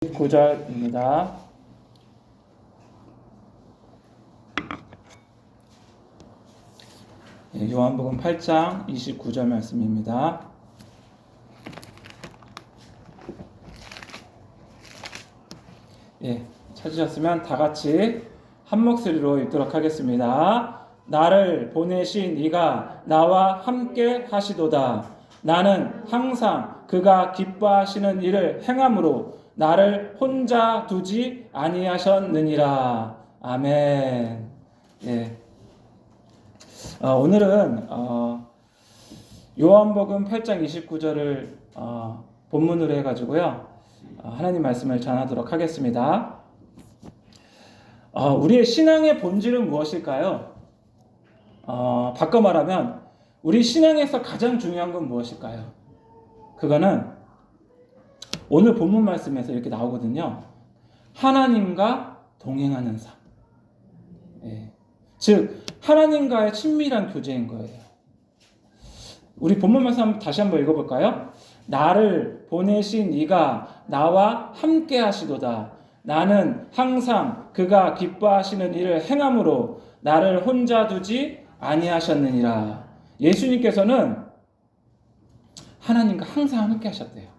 9절입니다. 요한복음 8장 29절 말씀입니다. 찾으셨으면 다 같이 한 목소리로 읽도록 하겠습니다. 나를 보내신 이가 나와 함께 하시도다. 나는 항상 그가 기뻐하시는 일을 행함으로 나를 혼자 두지 아니하셨느니라. 아멘. 오늘은 요한복음 8장 29절을 본문으로 해가지고요, 하나님 말씀을 전하도록 하겠습니다. 우리의 신앙의 본질은 무엇일까요? 바꿔 말하면 우리 신앙에서 가장 중요한 건 무엇일까요? 그거는 오늘 본문 말씀에서 이렇게 나오거든요. 하나님과 동행하는 삶. 즉 하나님과의 친밀한 교제인 거예요. 우리 본문 말씀 다시 한번 읽어볼까요? 나를 보내신 이가 나와 함께 하시도다. 나는 항상 그가 기뻐하시는 일을 행함으로 나를 혼자 두지 아니하셨느니라. 예수님께서는 하나님과 항상 함께 하셨대요.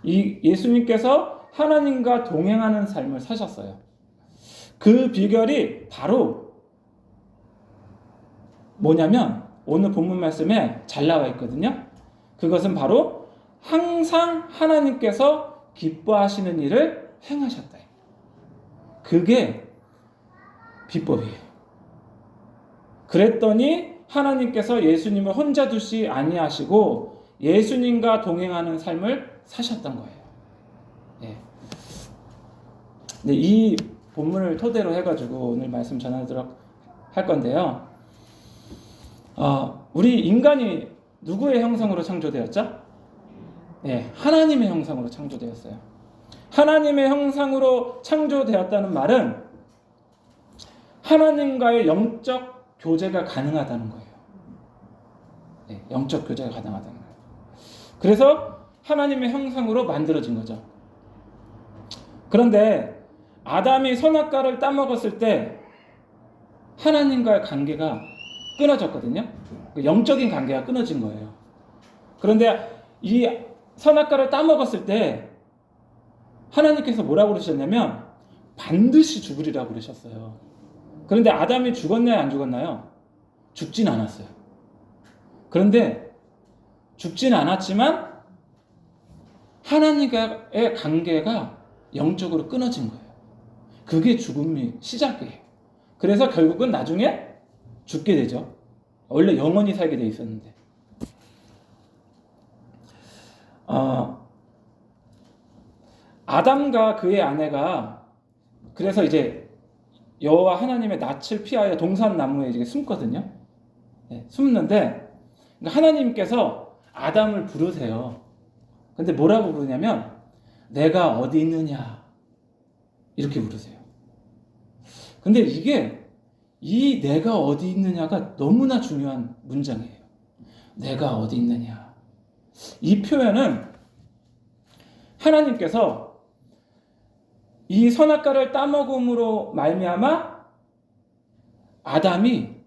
이 예수님께서 하나님과 동행하는 삶을 사셨어요. 그 비결이 바로 뭐냐면 오늘 본문 말씀에 잘 나와 있거든요. 그것은 바로 항상 하나님께서 기뻐하시는 일을 행하셨다. 그게 비법이에요. 그랬더니 하나님께서 예수님을 혼자 두시 아니하시고 예수님과 동행하는 삶을 사셨던 거예요. 이 본문을 토대로 해가지고 오늘 말씀 전하도록 할 건데요. 우리 인간이 누구의 형상으로 창조되었죠? 하나님의 형상으로 창조되었어요. 하나님의 형상으로 창조되었다는 말은 하나님과의 영적 교제가 가능하다는 거예요. 영적 교제가 가능하다는 거예요. 그래서 하나님의 형상으로 만들어진 거죠. 그런데 아담이 선악과를 따먹었을 때 하나님과의 관계가 끊어졌거든요. 영적인 관계가 끊어진 거예요. 그런데 이 선악과를 따먹었을 때 하나님께서 뭐라고 그러셨냐면 반드시 죽으리라고 그러셨어요. 그런데 아담이 죽었나요? 안 죽었나요? 죽진 않았어요. 그런데 죽진 않았지만 하나님과의 관계가 영적으로 끊어진 거예요. 그게 죽음의 시작이에요. 그래서 결국은 나중에 죽게 되죠. 원래 영원히 살게 돼 있었는데. 아담과 그의 아내가 그래서 이제 여호와 하나님의 낯을 피하여 동산나무에 이제 숨거든요. 숨는데 하나님께서 아담을 부르세요. 근데 뭐라고 부르냐면 내가 어디 있느냐 이렇게 부르세요. 근데 이게 이 내가 어디 있느냐가 너무나 중요한 문장이에요. 내가 어디 있느냐. 이 표현은 하나님께서 이 선악과를 따먹음으로 말미암아 아담이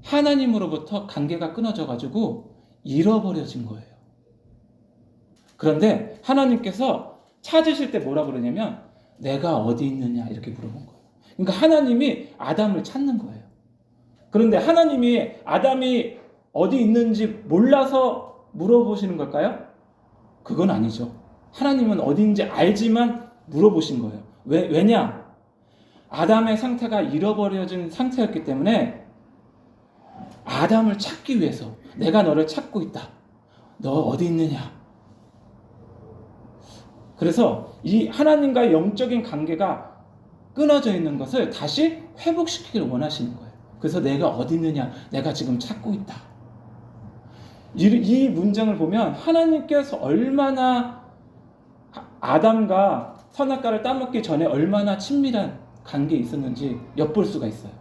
하나님으로부터 관계가 끊어져 가지고 잃어버려진 거예요. 그런데 하나님께서 찾으실 때 뭐라 그러냐면 내가 어디 있느냐 이렇게 물어본 거예요. 그러니까 하나님이 아담을 찾는 거예요. 그런데 하나님이 아담이 어디 있는지 몰라서 물어보시는 걸까요? 그건 아니죠. 하나님은 어디인지 알지만 물어보신 거예요. 왜냐? 아담의 상태가 잃어버려진 상태였기 때문에 아담을 찾기 위해서 내가 너를 찾고 있다. 너 어디 있느냐? 그래서 이 하나님과의 영적인 관계가 끊어져 있는 것을 다시 회복시키기를 원하시는 거예요. 그래서 내가 어디 있느냐? 내가 지금 찾고 있다. 이 문장을 보면 하나님께서 얼마나 아담과 선악과를 따먹기 전에 얼마나 친밀한 관계에 있었는지 엿볼 수가 있어요.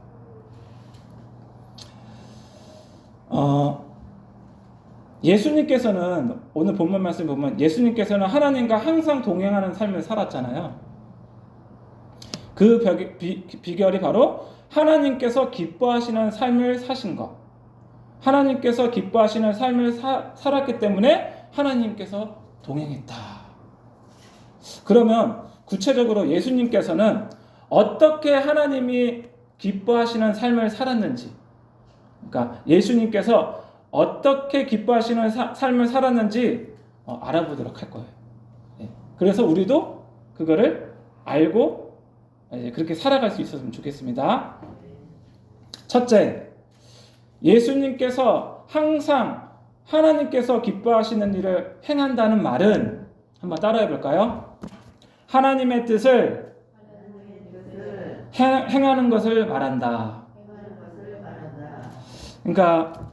예수님께서는 오늘 본문 말씀 보면 예수님께서는 하나님과 항상 동행하는 삶을 살았잖아요. 그 비결이 바로 하나님께서 기뻐하시는 삶을 사신 것. 하나님께서 기뻐하시는 삶을 살았기 때문에 하나님께서 동행했다. 그러면 구체적으로 예수님께서는 어떻게 하나님이 기뻐하시는 삶을 살았는지, 그러니까 예수님께서 어떻게 기뻐하시는 삶을 살았는지 알아보도록 할 거예요. 그래서 우리도 그거를 알고 그렇게 살아갈 수 있었으면 좋겠습니다. 첫째, 예수님께서 항상 하나님께서 기뻐하시는 일을 행한다는 말은 한번 따라해 볼까요? 하나님의 뜻을 행하는 것을 말한다. 그러니까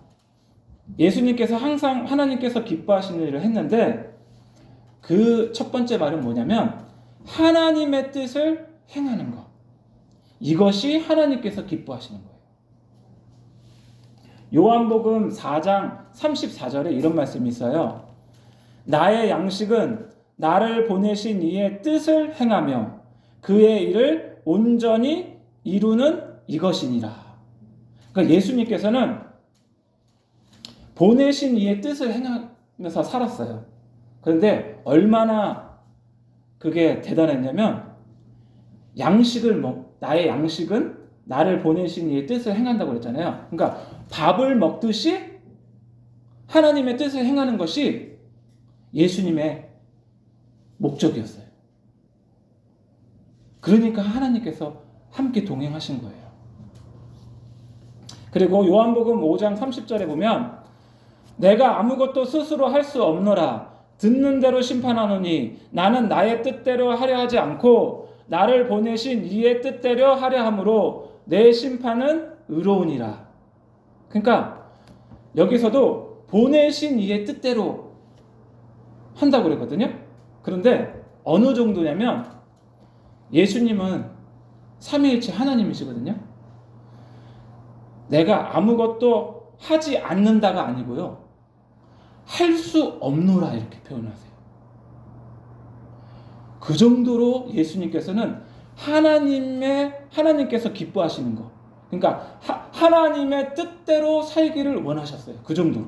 예수님께서 항상 하나님께서 기뻐하시는 일을 했는데 그 첫 번째 말은 뭐냐면 하나님의 뜻을 행하는 것. 이것이 하나님께서 기뻐하시는 거예요. 요한복음 4장 34절에 이런 말씀이 있어요. 나의 양식은 나를 보내신 이의 뜻을 행하며 그의 일을 온전히 이루는 이것이니라. 그러니까 예수님께서는 보내신 이의 뜻을 행하면서 살았어요. 그런데 얼마나 그게 대단했냐면 나의 양식은 나를 보내신 이의 뜻을 행한다고 그랬잖아요. 그러니까 밥을 먹듯이 하나님의 뜻을 행하는 것이 예수님의 목적이었어요. 그러니까 하나님께서 함께 동행하신 거예요. 그리고 요한복음 5장 30절에 보면 내가 아무것도 스스로 할 수 없노라. 듣는 대로 심판하노니 나는 나의 뜻대로 하려 하지 않고 나를 보내신 이의 뜻대로 하려 함으로 내 심판은 의로우니라. 그러니까 여기서도 보내신 이의 뜻대로 한다고 그랬거든요. 그런데 어느 정도냐면 예수님은 삼위일체 하나님이시거든요. 내가 아무것도 하지 않는다가 아니고요. 할 수 없노라 이렇게 표현하세요. 그 정도로 예수님께서는 하나님께서 기뻐하시는 것. 그러니까 하나님의 뜻대로 살기를 원하셨어요. 그 정도로.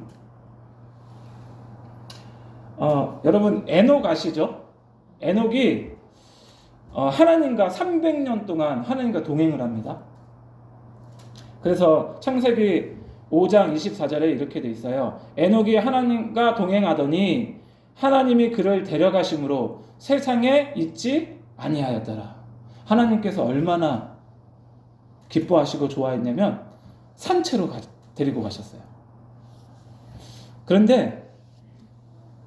여러분 에녹 아시죠? 에녹이 하나님과 300년 동안 하나님과 동행을 합니다. 그래서 창세기 5장 24절에 이렇게 돼 있어요. 에녹이 하나님과 동행하더니 하나님이 그를 데려가심으로 세상에 있지 아니하였더라. 하나님께서 얼마나 기뻐하시고 좋아했냐면 산채로 데리고 가셨어요. 그런데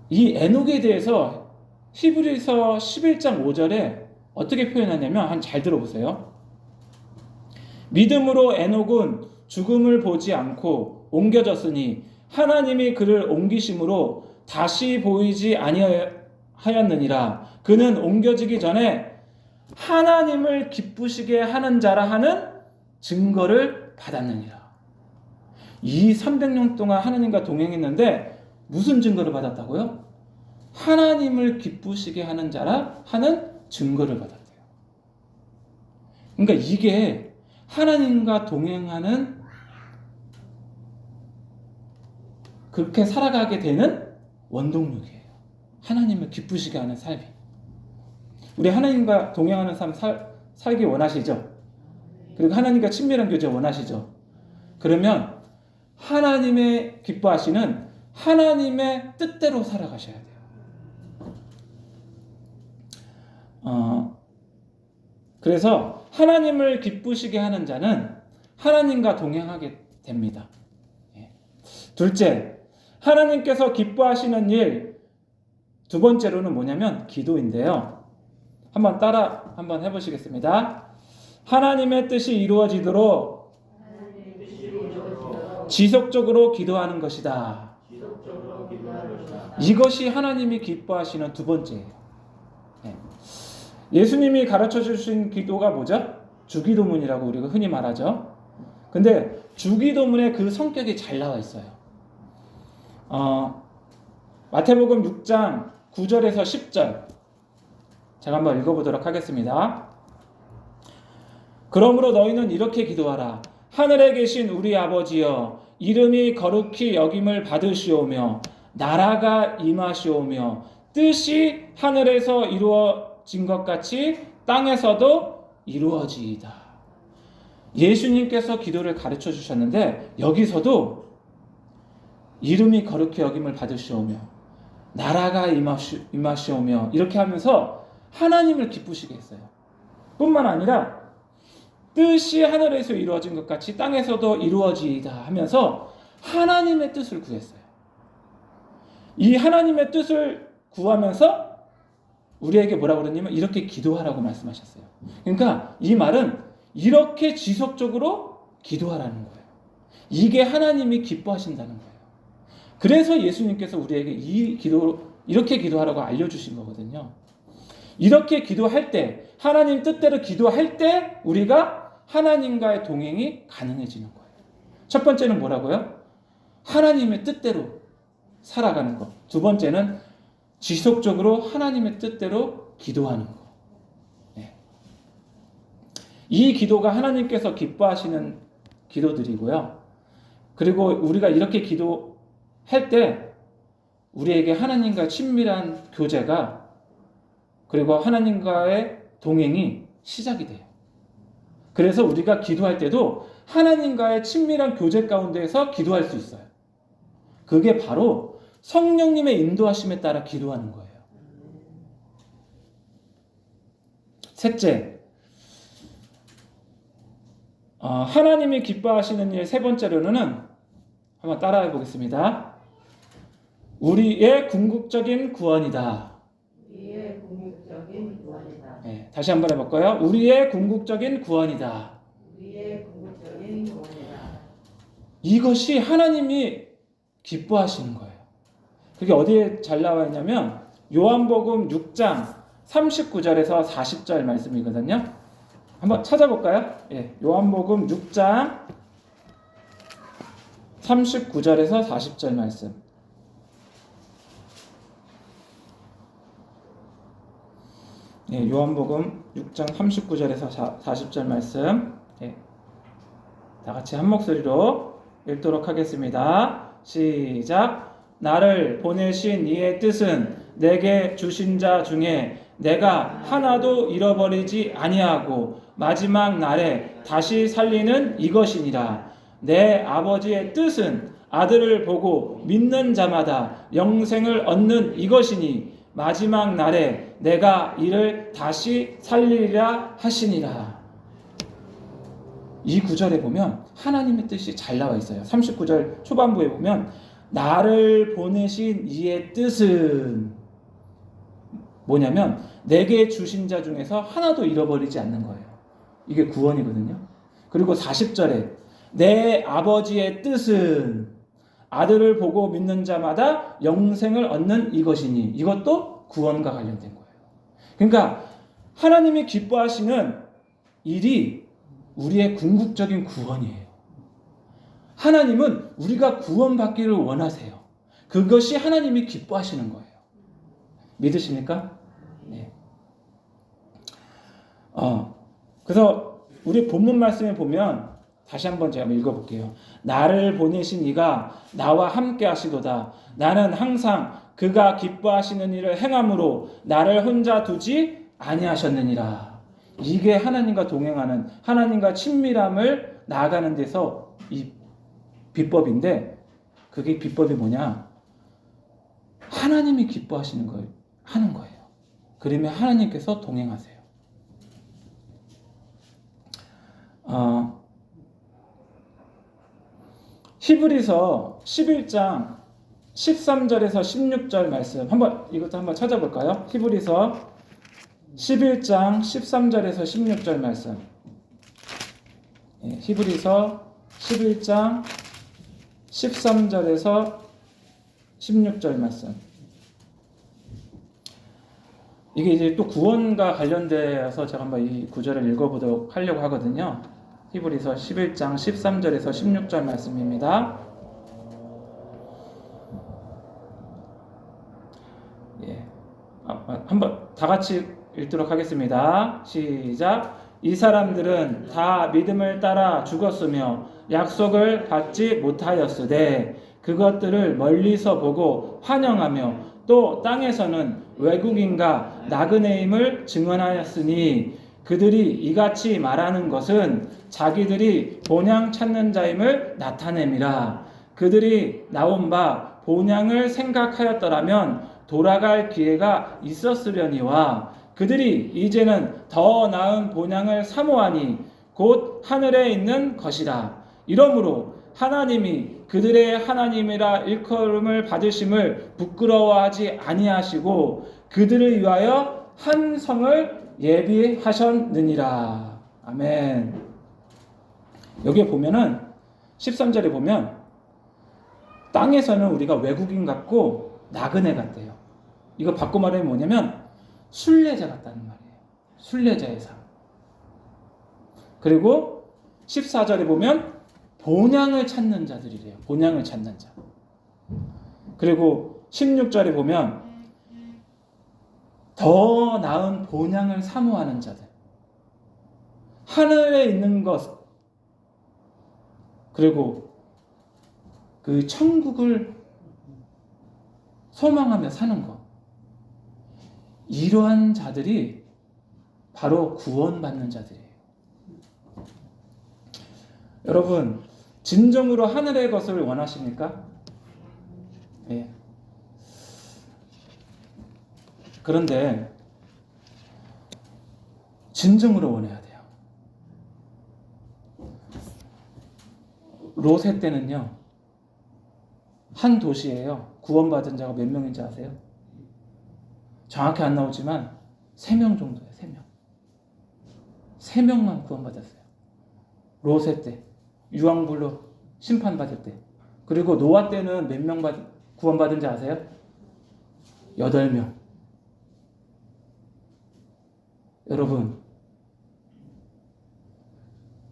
이 에녹에 대해서 히브리서 11장 5절에 어떻게 표현하냐면 잘 들어보세요. 믿음으로 에녹은 죽음을 보지 않고 옮겨졌으니 하나님이 그를 옮기심으로 다시 보이지 아니하였느니라. 그는 옮겨지기 전에 하나님을 기쁘시게 하는 자라 하는 증거를 받았느니라. 이 300년 동안 하나님과 동행했는데 무슨 증거를 받았다고요? 하나님을 기쁘시게 하는 자라 하는 증거를 받았대요. 그러니까 이게 하나님과 동행하는 그렇게 살아가게 되는 원동력이에요. 하나님을 기쁘시게 하는 삶이. 우리 하나님과 동행하는 삶 살기 원하시죠? 그리고 하나님과 친밀한 교제 원하시죠? 그러면 하나님의 기뻐하시는 하나님의 뜻대로 살아가셔야 돼요. 그래서 하나님을 기쁘시게 하는 자는 하나님과 동행하게 됩니다. 둘째, 하나님께서 기뻐하시는 일, 두 번째로는 뭐냐면 기도인데요. 한번 해보시겠습니다. 하나님의 뜻이 이루어지도록 지속적으로 기도하는 것이다. 이것이 하나님이 기뻐하시는 두 번째예요. 예수님이 가르쳐 주신 기도가 뭐죠? 주기도문이라고 우리가 흔히 말하죠. 근데 주기도문에 그 성격이 잘 나와 있어요. 마태복음 6장 9절에서 10절 제가 한번 읽어보도록 하겠습니다. 그러므로 너희는 이렇게 기도하라. 하늘에 계신 우리 아버지여, 이름이 거룩히 여김을 받으시오며 나라가 임하시오며 뜻이 하늘에서 이루어진 것 같이 땅에서도 이루어지이다. 예수님께서 기도를 가르쳐 주셨는데 여기서도 이름이 거룩히 여김을 받으시오며 나라가 임하시오며 이렇게 하면서 하나님을 기쁘시게 했어요. 뿐만 아니라 뜻이 하늘에서 이루어진 것 같이 땅에서도 이루어지이다 하면서 하나님의 뜻을 구했어요. 이 하나님의 뜻을 구하면서 우리에게 뭐라고 그러냐면 이렇게 기도하라고 말씀하셨어요. 그러니까 이 말은 이렇게 지속적으로 기도하라는 거예요. 이게 하나님이 기뻐하신다는 거예요. 그래서 예수님께서 우리에게 이렇게 기도하라고 알려주신 거거든요. 이렇게 기도할 때, 하나님 뜻대로 기도할 때 우리가 하나님과의 동행이 가능해지는 거예요. 첫 번째는 뭐라고요? 하나님의 뜻대로 살아가는 것. 두 번째는 지속적으로 하나님의 뜻대로 기도하는 것. 네. 이 기도가 하나님께서 기뻐하시는 기도들이고요. 그리고 우리가 이렇게 기도할 때 우리에게 하나님과 친밀한 교제가 그리고 하나님과의 동행이 시작이 돼요. 그래서 우리가 기도할 때도 하나님과의 친밀한 교제 가운데에서 기도할 수 있어요. 그게 바로 성령님의 인도하심에 따라 기도하는 거예요. 셋째, 하나님이 기뻐하시는 일 세 번째로는 한번 따라해 보겠습니다. 우리의 궁극적인 구원이다. 우리의 궁극적인 구원이다. 네, 다시 한번 해볼까요? 우리의 궁극적인 구원이다. 우리의 궁극적인 구원이다. 이것이 하나님이 기뻐하시는 거예요. 그게 어디에 잘 나와 있냐면 요한복음 6장 39절에서 40절 말씀이거든요. 한번 찾아볼까요? 예, 요한복음 6장 39절에서 40절 말씀. 예, 요한복음 6장 39절에서 40절 말씀. 예, 다 같이 한 목소리로 읽도록 하겠습니다. 시작. 나를 보내신 이의 뜻은 내게 주신 자 중에 내가 하나도 잃어버리지 아니하고 마지막 날에 다시 살리는 이것이니라. 내 아버지의 뜻은 아들을 보고 믿는 자마다 영생을 얻는 이것이니 마지막 날에 내가 이를 다시 살리리라 하시니라. 이 구절에 보면 하나님의 뜻이 잘 나와 있어요. 39절 초반부에 보면 나를 보내신 이의 뜻은 뭐냐면 내게 주신 자 중에서 하나도 잃어버리지 않는 거예요. 이게 구원이거든요. 그리고 40절에 내 아버지의 뜻은 아들을 보고 믿는 자마다 영생을 얻는 이것이니 이것도 구원과 관련된 거예요. 그러니까 하나님이 기뻐하시는 일이 우리의 궁극적인 구원이에요. 하나님은 우리가 구원받기를 원하세요. 그것이 하나님이 기뻐하시는 거예요. 믿으십니까? 네. 그래서 우리 본문 말씀에 보면 다시 한번 제가 읽어볼게요. 나를 보내신 이가 나와 함께 하시도다. 나는 항상 그가 기뻐하시는 일을 행함으로 나를 혼자 두지 아니하셨느니라. 이게 하나님과 동행하는, 하나님과 친밀함을 나아가는 데서 이 비법인데, 그게 비법이 뭐냐? 하나님이 기뻐하시는 걸 하는 거예요. 그러면 하나님께서 동행하세요. 히브리서 11장 13절에서 16절 말씀 이것도 한번 찾아볼까요? 히브리서 11장 13절에서 16절 말씀. 히브리서 11장 13절에서 16절 말씀. 이게 이제 또 구원과 관련돼서 제가 한번 이 구절을 읽어보도록 하려고 하거든요. 히브리서 11장 13절에서 16절 말씀입니다. 한번 다 같이 읽도록 하겠습니다. 시작. 이 사람들은 다 믿음을 따라 죽었으며 약속을 받지 못하였으되 그것들을 멀리서 보고 환영하며 또 땅에서는 외국인과 나그네임을 증언하였으니 그들이 이같이 말하는 것은 자기들이 본향 찾는 자임을 나타냄이라. 그들이 나온 바 본향을 생각하였더라면 돌아갈 기회가 있었으려니와 그들이 이제는 더 나은 본향을 사모하니 곧 하늘에 있는 것이라. 이러므로 하나님이 그들의 하나님이라 일컬음을 받으심을 부끄러워하지 아니하시고 그들을 위하여 한 성을 예비하셨느니라. 아멘. 여기에 보면은 13절에 보면 땅에서는 우리가 외국인 같고 나그네 같대요. 이거 바꿔 말하면 뭐냐면 순례자 같다는 말이에요. 순례자의 삶. 그리고 14절에 보면 본향을 찾는 자들이래요. 본향을 찾는 자. 그리고 16절에 보면 더 나은 본향을 사모하는 자들. 하늘에 있는 것. 그리고 그 천국을 소망하며 사는 것. 이러한 자들이 바로 구원받는 자들이에요. 여러분, 진정으로 하늘의 것을 원하십니까? 예. 그런데 진정으로 원해야 돼요. 롯의 때는요, 한 도시에요, 구원받은 자가 몇 명인지 아세요? 정확히 안 나오지만 3명 정도예요. 3명. 3명만 구원받았어요. 롯의 때, 유황불로 심판받을 때. 그리고 노아 때는 몇 명 구원받은지 아세요? 8명. 여러분,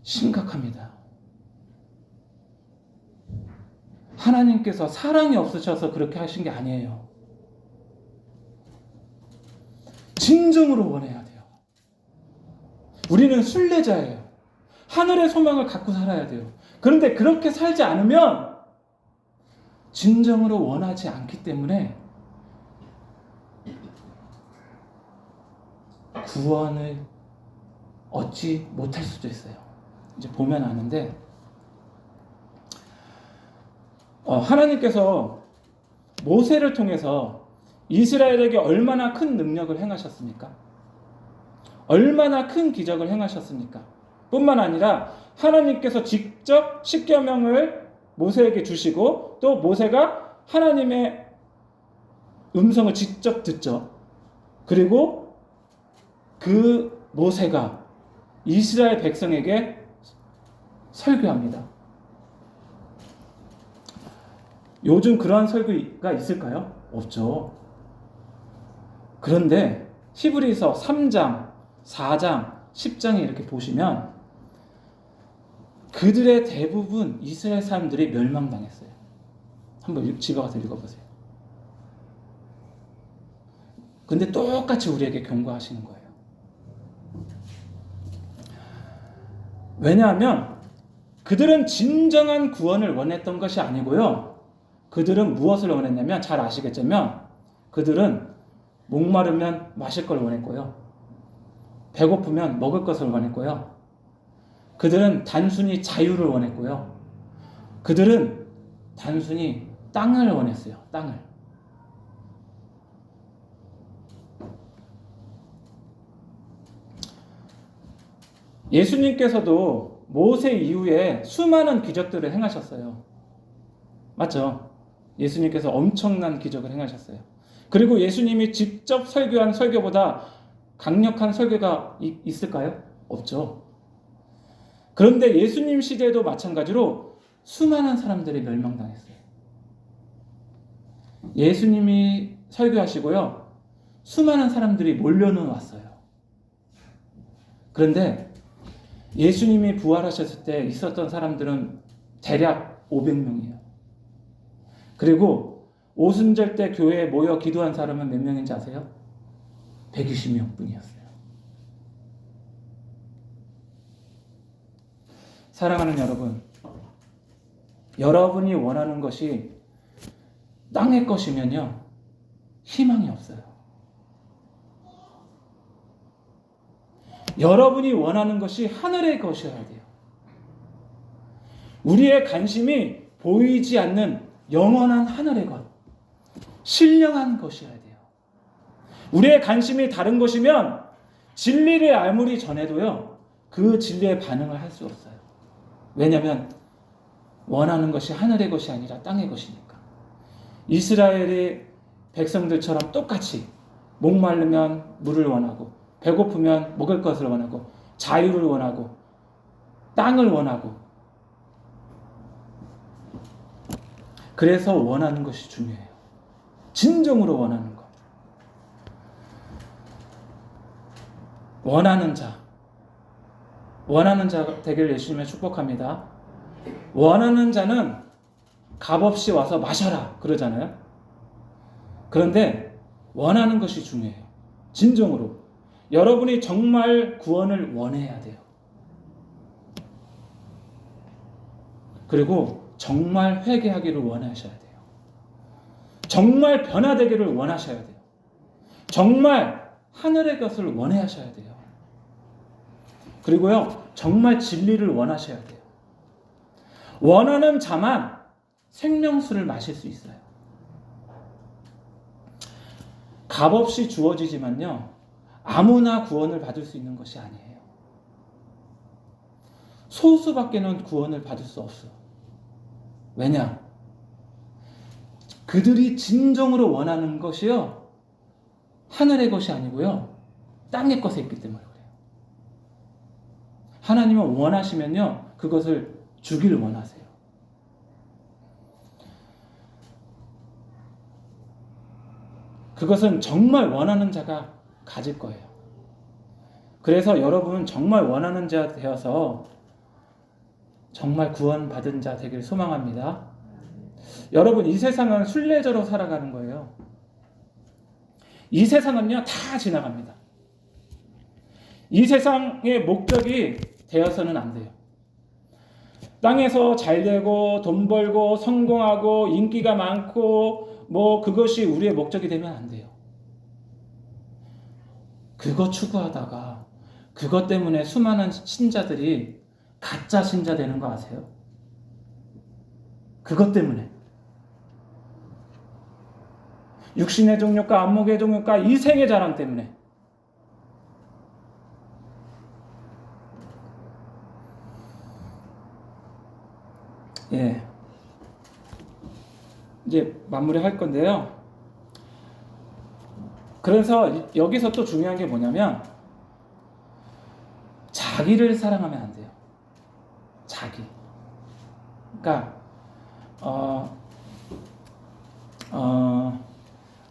심각합니다. 하나님께서 사랑이 없으셔서 그렇게 하신 게 아니에요. 진정으로 원해야 돼요. 우리는 순례자예요. 하늘의 소망을 갖고 살아야 돼요. 그런데 그렇게 살지 않으면 진정으로 원하지 않기 때문에 구원을 얻지 못할 수도 있어요. 이제 보면 아는데 하나님께서 모세를 통해서 이스라엘에게 얼마나 큰 능력을 행하셨습니까? 얼마나 큰 기적을 행하셨습니까? 뿐만 아니라 하나님께서 직접 십계명을 모세에게 주시고 또 모세가 하나님의 음성을 직접 듣죠. 그리고 그 모세가 이스라엘 백성에게 설교합니다. 요즘 그러한 설교가 있을까요? 없죠. 그런데 히브리서 3장, 4장, 10장에 이렇게 보시면 그들의 대부분 이스라엘 사람들이 멸망당했어요. 한번 집에 가서 읽어보세요. 근데 똑같이 우리에게 경고하시는 거예요. 왜냐하면 그들은 진정한 구원을 원했던 것이 아니고요. 그들은 무엇을 원했냐면 잘 아시겠지만 그들은 목마르면 마실 걸 원했고요. 배고프면 먹을 것을 원했고요. 그들은 단순히 자유를 원했고요. 그들은 단순히 땅을 원했어요. 땅을. 예수님께서도 모세 이후에 수많은 기적들을 행하셨어요. 맞죠? 예수님께서 엄청난 기적을 행하셨어요. 그리고 예수님이 직접 설교한 설교보다 강력한 설교가 있을까요? 없죠. 그런데 예수님 시대에도 마찬가지로 수많은 사람들이 멸망당했어요. 예수님이 설교하시고요. 수많은 사람들이 몰려는 왔어요. 그런데 예수님이 부활하셨을 때 있었던 사람들은 대략 500명이에요. 그리고 오순절 때 교회에 모여 기도한 사람은 몇 명인지 아세요? 120명 뿐이었어요. 사랑하는 여러분, 여러분이 원하는 것이 땅의 것이면요, 희망이 없어요. 여러분이 원하는 것이 하늘의 것이어야 돼요. 우리의 관심이 보이지 않는 영원한 하늘의 것, 신령한 것이어야 돼요. 우리의 관심이 다른 것이면 진리를 아무리 전해도요, 그 진리에 반응을 할 수 없어요. 왜냐하면 원하는 것이 하늘의 것이 아니라 땅의 것이니까. 이스라엘의 백성들처럼 똑같이 목마르면 물을 원하고, 배고프면 먹을 것을 원하고, 자유를 원하고, 땅을 원하고, 그래서 원하는 것이 중요해요. 진정으로 원하는 것. 원하는 자 되기를 예수님의 축복합니다. 원하는 자는 값없이 와서 마셔라 그러잖아요. 그런데 원하는 것이 중요해요. 진정으로. 여러분이 정말 구원을 원해야 돼요. 그리고 정말 회개하기를 원하셔야 돼요. 정말 변화되기를 원하셔야 돼요. 정말 하늘의 것을 원하셔야 돼요. 그리고요, 정말 진리를 원하셔야 돼요. 원하는 자만 생명수를 마실 수 있어요. 값없이 주어지지만요, 아무나 구원을 받을 수 있는 것이 아니에요. 소수밖에는 구원을 받을 수 없어요. 왜냐? 그들이 진정으로 원하는 것이요, 하늘의 것이 아니고요, 땅의 것에 있기 때문에 그래요. 하나님은 원하시면요, 그것을 주기를 원하세요. 그것은 정말 원하는 자가 가질 거예요. 그래서 여러분 정말 원하는 자 되어서 정말 구원받은 자 되길 소망합니다. 여러분, 이 세상은 순례자로 살아가는 거예요. 이 세상은요, 다 지나갑니다. 이 세상의 목적이 되어서는 안 돼요. 땅에서 잘 되고 돈 벌고 성공하고 인기가 많고 그것이 우리의 목적이 되면 안 돼요. 그거 추구하다가 그것 때문에 수많은 신자들이 가짜 신자 되는 거 아세요? 그것 때문에. 육신의 정욕과 안목의 정욕과 이생의 자랑 때문에. 예. 이제 마무리할 건데요. 그래서 여기서 또 중요한 게 뭐냐면, 자기를 사랑하면 안 돼요. 자기. 그러니까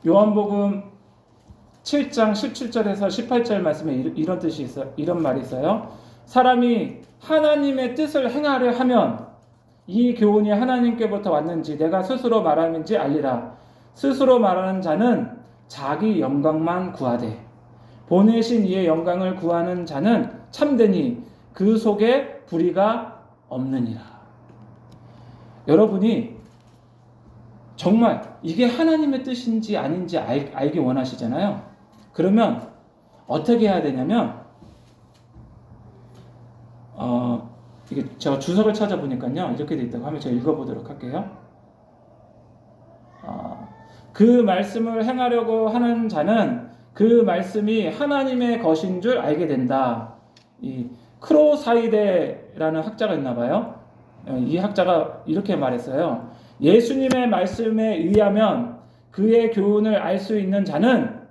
요한복음 7장 17절에서 18절 말씀에 이런 뜻이 있어요. 이런 말이 있어요. 사람이 하나님의 뜻을 행하려 하면 이 교훈이 하나님께부터 왔는지 내가 스스로 말하는지 알리라. 스스로 말하는 자는 자기 영광만 구하되 보내신 이의 영광을 구하는 자는 참되니 그 속에 불의가 없느니라. 여러분이 정말 이게 하나님의 뜻인지 아닌지 알기 원하시잖아요. 그러면 어떻게 해야 되냐면, 이게 제가 주석을 찾아보니까요, 이렇게 돼 있다고 하면 제가 읽어보도록 할게요. 그 말씀을 행하려고 하는 자는 그 말씀이 하나님의 것인 줄 알게 된다. 이 크로사이데라는 학자가 있나 봐요. 이 학자가 이렇게 말했어요. 예수님의 말씀에 의하면 그의 교훈을 알 수 있는 자는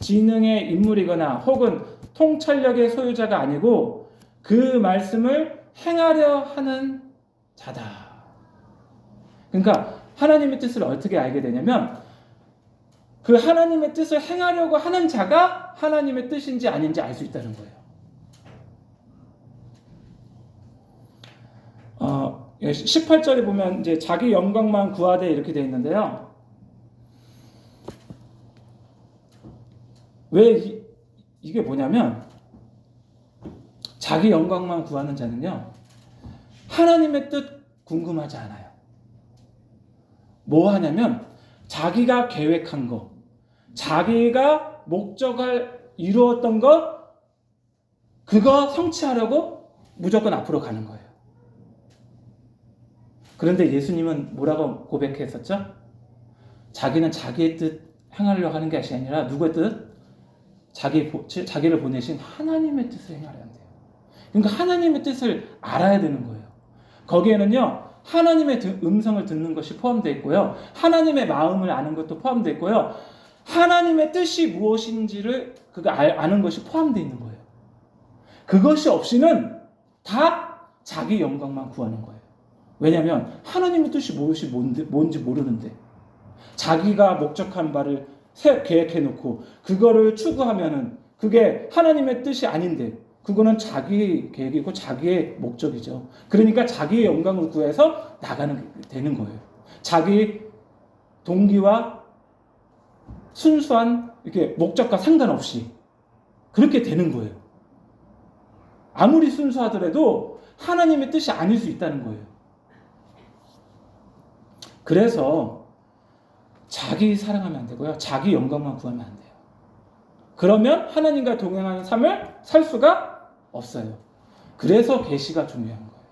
지능의 인물이거나 혹은 통찰력의 소유자가 아니고 그 말씀을 행하려 하는 자다. 그러니까 하나님의 뜻을 어떻게 알게 되냐면, 그 하나님의 뜻을 행하려고 하는 자가 하나님의 뜻인지 아닌지 알 수 있다는 거예요. 18절에 보면 이제 자기 영광만 구하되 이렇게 되어 있는데요. 이게 뭐냐면 자기 영광만 구하는 자는요 하나님의 뜻 궁금하지 않아요. 뭐 하냐면 자기가 계획한 거, 자기가 목적을 이루었던 거, 그거 성취하려고 무조건 앞으로 가는 거예요. 그런데 예수님은 뭐라고 고백했었죠? 자기는 자기의 뜻 행하려고 하는 것이 아니라 누구의 뜻? 자기를 보내신 하나님의 뜻을 행하려 한대요. 그러니까 하나님의 뜻을 알아야 되는 거예요. 거기에는요 하나님의 음성을 듣는 것이 포함되어 있고요, 하나님의 마음을 아는 것도 포함되어 있고요, 하나님의 뜻이 무엇인지를 그거 아는 것이 포함되어 있는 거예요. 그것이 없이는 다 자기 영광만 구하는 거예요. 왜냐하면 하나님의 뜻이 뭔지 모르는데, 자기가 목적한 바를 계획해 놓고 그거를 추구하면은 그게 하나님의 뜻이 아닌데 그거는 자기 계획이고 자기의 목적이죠. 그러니까 자기의 영광을 구해서 되는 거예요. 자기 동기와 순수한 이렇게 목적과 상관없이 그렇게 되는 거예요. 아무리 순수하더라도 하나님의 뜻이 아닐 수 있다는 거예요. 그래서 자기 사랑하면 안 되고요, 자기 영광만 구하면 안 돼요. 그러면 하나님과 동행하는 삶을 살 수가 없어요. 그래서 계시가 중요한 거예요.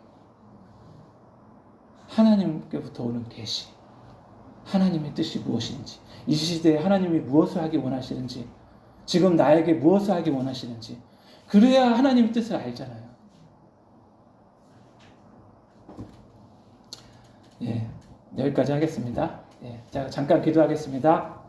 하나님께부터 오는 계시, 하나님의 뜻이 무엇인지, 이 시대에 하나님이 무엇을 하기 원하시는지, 지금 나에게 무엇을 하기 원하시는지, 그래야 하나님의 뜻을 알잖아요. 예, 여기까지 하겠습니다. 자, 잠깐 기도하겠습니다.